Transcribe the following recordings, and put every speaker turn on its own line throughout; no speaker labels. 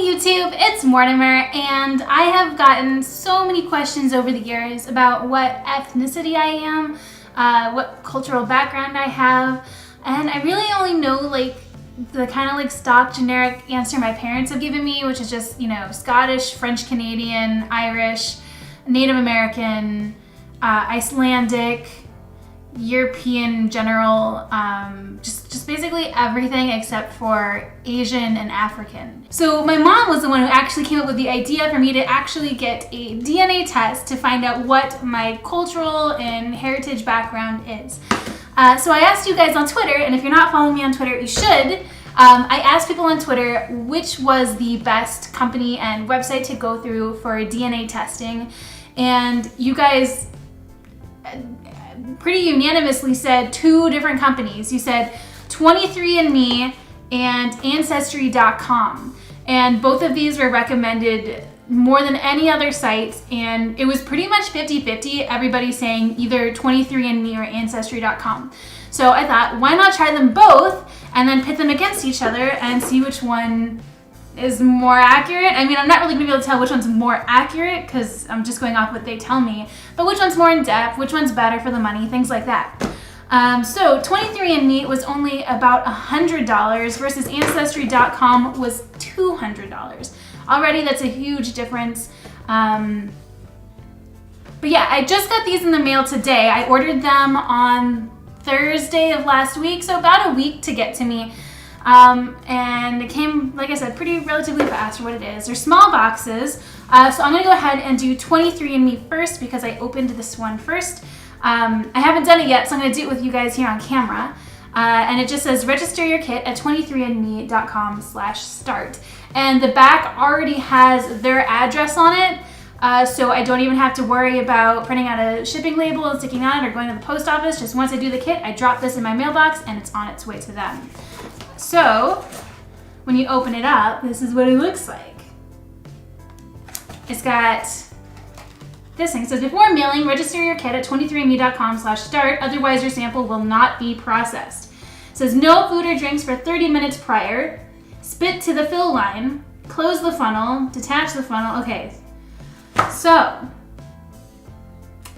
YouTube, it's Mortimer, and I have gotten so many questions over the years about what ethnicity I am, what cultural background I have, and I really only know like the kind of like stock generic answer my parents have given me, which is just, you know, Scottish, French Canadian, Irish, Native American, Icelandic, European in general, just basically everything except for Asian and African. So my mom was the one who actually came up with the idea for me to actually get a DNA test to find out what my cultural and heritage background is. So I asked you guys on Twitter, and if you're not following me on Twitter, you should. I asked people on Twitter which was the best company and website to go through for DNA testing, and you guys pretty unanimously said two different companies. You said 23andme and Ancestry.com, and both of these were recommended more than any other sites, and it was pretty much 50-50, everybody saying either 23andme or Ancestry.com. So I thought, why not try them both and then pit them against each other and see which one is more accurate. I mean, I'm not really gonna be able to tell which one's more accurate because I'm just going off what they tell me, but which one's more in depth, which one's better for the money, things like that. So 23andme was only about $100 versus Ancestry.com was $200. Already that's a huge difference. But yeah, I just got these in the mail today. I ordered them on Thursday of last week, so about a week to get to me. And it came, like I said, pretty relatively fast for what it is. They're small boxes, so I'm gonna go ahead and do 23andme first because I opened this one first. I haven't done it yet, so I'm gonna do it with you guys here on camera. And it just says register your kit at 23andme.com/start. And the back already has their address on it, so I don't even have to worry about printing out a shipping label and sticking on it or going to the post office. Just once I do the kit, I drop this in my mailbox and it's on its way to them. So when you open it up, this is what it looks like. It's got this thing. It says before mailing, register your kit at 23andme.com/start, otherwise your sample will not be processed. It says no food or drinks for 30 minutes prior, spit to the fill line, close the funnel, detach the funnel. Okay, so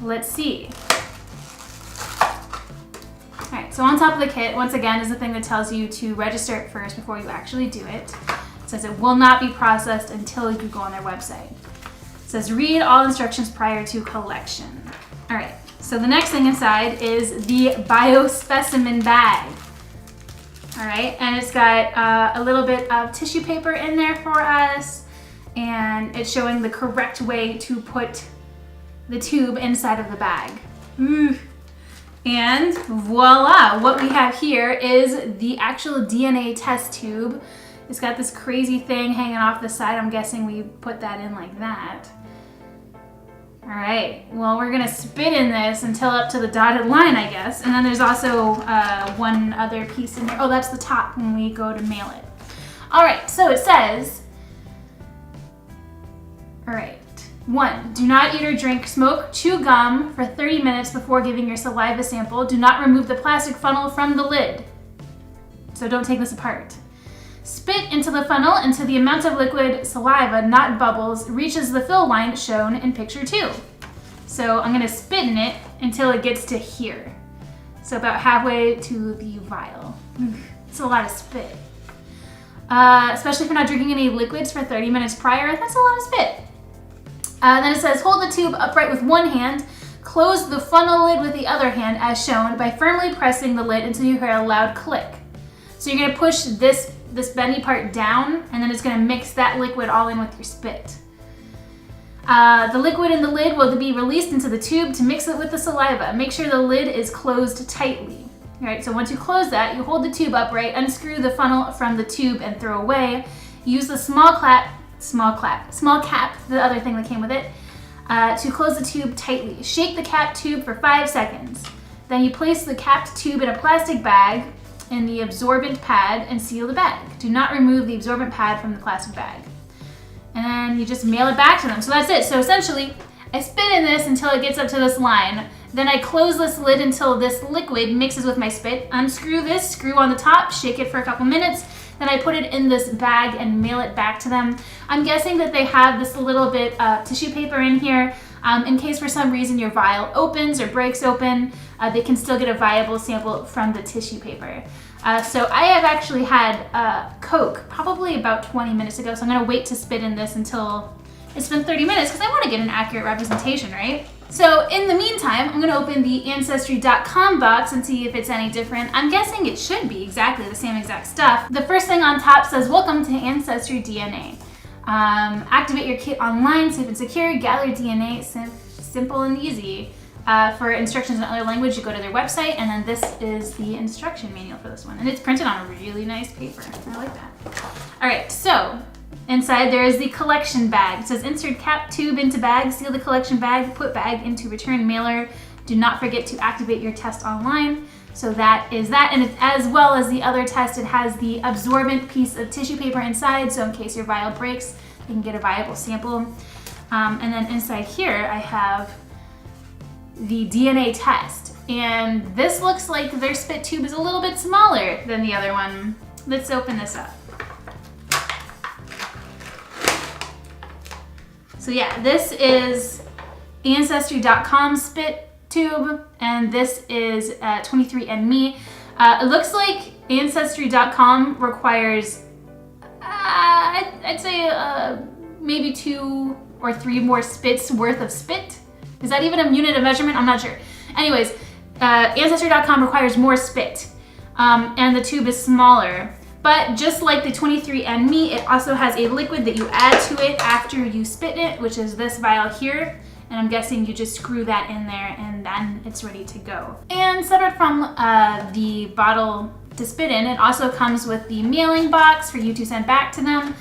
let's see. All right, so on top of the kit, once again, is the thing that tells you to register it first before you actually do it. It says it will not be processed until you go on their website. It says read all instructions prior to collection. All right, so the next thing inside is the biospecimen bag. All right, and it's got a little bit of tissue paper in there for us, and it's showing the correct way to put the tube inside of the bag. Ooh. And voila, what we have here is the actual DNA test tube. It's got this crazy thing hanging off the side. I'm guessing we put that in like that. All right, well, we're gonna spit in this until up to the dotted line, I guess. And then there's also one other piece in there. Oh, that's the top when we go to mail it. All right, so it says, all right. 1. Do not eat or drink, smoke, chew gum for 30 minutes before giving your saliva sample. Do not remove the plastic funnel from the lid. So don't take this apart. Spit into the funnel until the amount of liquid saliva, not bubbles, reaches the fill line shown in picture 2. So I'm gonna spit in it until it gets to here. So about halfway to the vial. It's a lot of spit. Especially if you're not drinking any liquids for 30 minutes prior, that's a lot of spit. Then it says, hold the tube upright with one hand, close the funnel lid with the other hand as shown by firmly pressing the lid until you hear a loud click. So you're gonna push this bendy part down, and then it's gonna mix that liquid all in with your spit. The liquid in the lid will be released into the tube to mix it with the saliva. Make sure the lid is closed tightly. All right, so once you close that, you hold the tube upright, unscrew the funnel from the tube and throw away. Use the small cap, the other thing that came with it, to close the tube tightly. Shake the cap tube for 5 seconds. Then you place the capped tube in a plastic bag in the absorbent pad and seal the bag. Do not remove the absorbent pad from the plastic bag. And then you just mail it back to them. So that's it. So essentially, I spit in this until it gets up to this line. Then I close this lid until this liquid mixes with my spit. Unscrew this, screw on the top, shake it for a couple minutes, Then I put it in this bag and mail it back to them. I'm guessing that they have this little bit of tissue paper in here in case for some reason your vial opens or breaks open. They can still get a viable sample from the tissue paper. So I have actually had Coke probably about 20 minutes ago, so I'm gonna wait to spit in this until it's been 30 minutes because I want to get an accurate representation, right? So in the meantime, I'm gonna open the Ancestry.com box and see if it's any different. I'm guessing it should be exactly the same exact stuff. The first thing on top says, welcome to Ancestry DNA. Activate your kit online, safe and secure, gather DNA, simple and easy. For instructions in other language, you go to their website, and then this is the instruction manual for this one. And it's printed on a really nice paper. I like that. All right, so inside there is the collection bag. It says insert cap tube into bag, seal the collection bag, put bag into return mailer. Do not forget to activate your test online. So that is that, and as well as the other test, it has the absorbent piece of tissue paper inside, so in case your vial breaks, you can get a viable sample. And then inside here, I have the DNA test, and this looks like their spit tube is a little bit smaller than the other one. Let's open this up. So yeah, this is Ancestry.com spit tube, and this is 23andme. It looks like Ancestry.com requires, I'd say maybe 2 or 3 more spits worth of spit. Is that even a unit of measurement? I'm not sure. Anyways, Ancestry.com requires more spit, and the tube is smaller. But just like the 23andme, it also has a liquid that you add to it after you spit it, which is this vial here. And I'm guessing you just screw that in there and then it's ready to go. And separate from the bottle to spit in, it also comes with the mailing box for you to send back to them.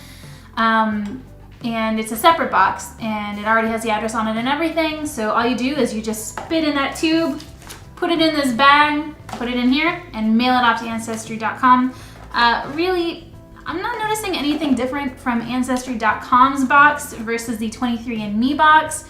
And it's a separate box, and it already has the address on it and everything. So all you do is you just spit in that tube, put it in this bag, put it in here, and mail it off to Ancestry.com. Really, I'm not noticing anything different from Ancestry.com's box versus the 23andme box.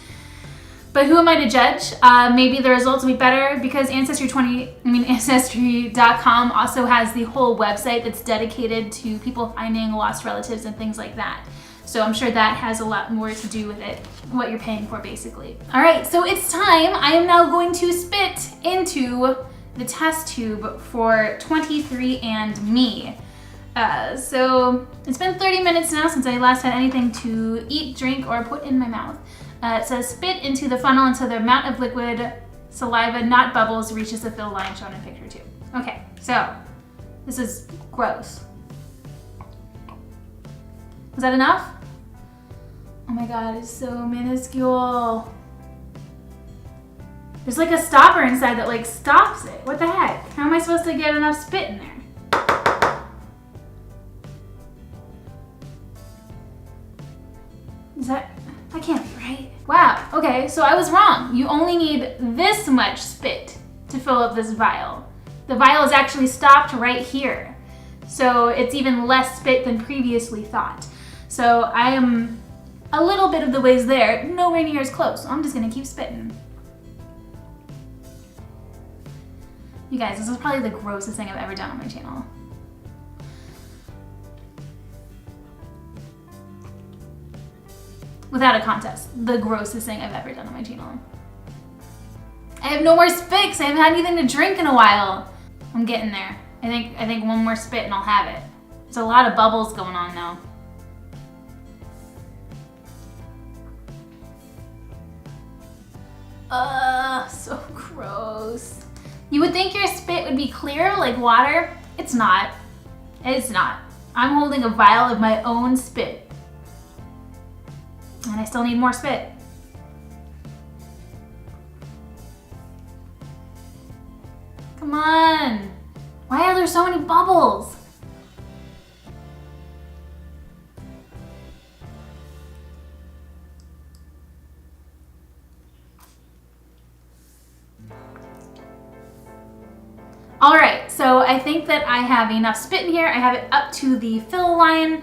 But who am I to judge? Maybe the results will be better because Ancestry.com also has the whole website that's dedicated to people finding lost relatives and things like that. So I'm sure that has a lot more to do with it, what you're paying for basically. All right, so it's time. I am now going to spit into the test tube for 23andme. So it's been 30 minutes now since I last had anything to eat, drink, or put in my mouth. It says spit into the funnel until the amount of liquid saliva, not bubbles, reaches the fill line shown in picture 2. Okay, so this is gross. Was that enough? Oh my God, it's so minuscule. There's like a stopper inside that like stops it. What the heck? How am I supposed to get enough spit in there? Is that, that can't be right. Wow, okay, so I was wrong. You only need this much spit to fill up this vial. The vial is actually stopped right here. So it's even less spit than previously thought. So I am a little bit of the ways there, nowhere near as close. So I'm just gonna keep spitting. You guys, this is probably the grossest thing I've ever done on my channel. Without a contest, the grossest thing I've ever done on my channel. I have no more spit because I haven't had anything to drink in a while. I'm getting there. I think one more spit and I'll have it. There's a lot of bubbles going on now. So gross. You would think your spit would be clear like water. It's not. It's not. I'm holding a vial of my own spit. And I still need more spit. Come on. Why are there so many bubbles? All right, so I think that I have enough spit in here. I have it up to the fill line,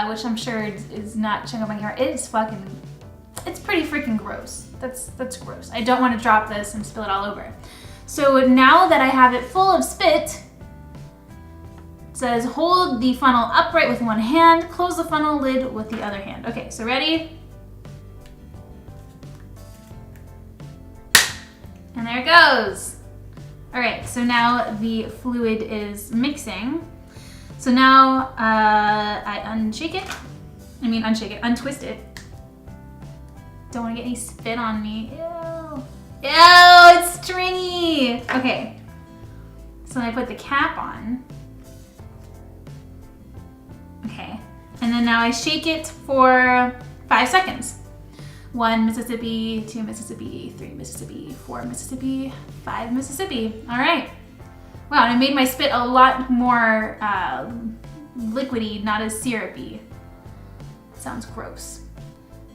which I'm sure is not chewing up my hair. It's pretty freaking gross. That's gross. I don't want to drop this and spill it all over. So now that I have it full of spit, It says hold the funnel upright with one hand, close the funnel lid with the other hand. Okay, so ready? And there it goes. All right, so now the fluid is mixing. So now I untwist it. Don't want to get any spit on me. Ew. Ew, it's stringy. Okay, so I put the cap on. Okay, and then now I shake it for 5 seconds. 1 Mississippi, 2 Mississippi, 3 Mississippi, 4 Mississippi, 5 Mississippi. All right. Wow, and I made my spit a lot more liquidy, not as syrupy. Sounds gross.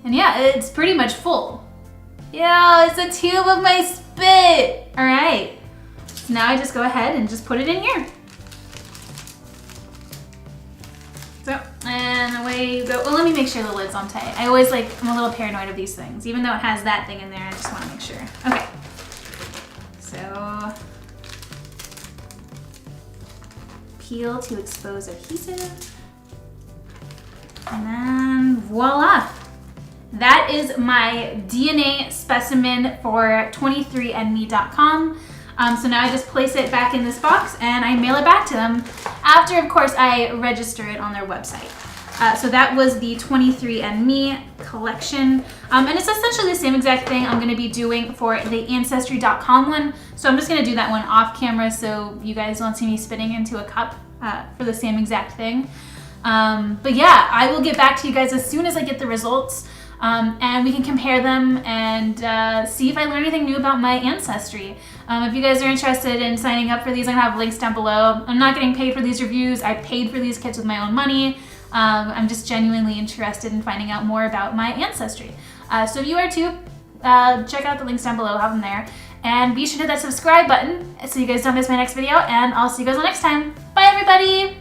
And yeah, it's pretty much full. Yeah, it's a tube of my spit. All right. So now I just go ahead and just put it in here. So, and away you go. Well, let me make sure the lid's on tight. I'm a little paranoid of these things. Even though it has that thing in there, I just want to make sure. Okay. So, peel to expose adhesive. And then voila. That is my DNA specimen for 23andme.com. So now I just place it back in this box and I mail it back to them after, of course, I register it on their website. So that was the 23andme collection. And it's essentially the same exact thing I'm going to be doing for the Ancestry.com one. So I'm just going to do that one off camera so you guys won't see me spitting into a cup for the same exact thing. But yeah, I will get back to you guys as soon as I get the results. And we can compare them and see if I learn anything new about my ancestry. If you guys are interested in signing up for these, I'm gonna have links down below. I'm not getting paid for these reviews. I paid for these kits with my own money. I'm just genuinely interested in finding out more about my ancestry. So if you are too, check out the links down below, I'll have them there. And be sure to hit that subscribe button so you guys don't miss my next video, and I'll see you guys next time. Bye everybody!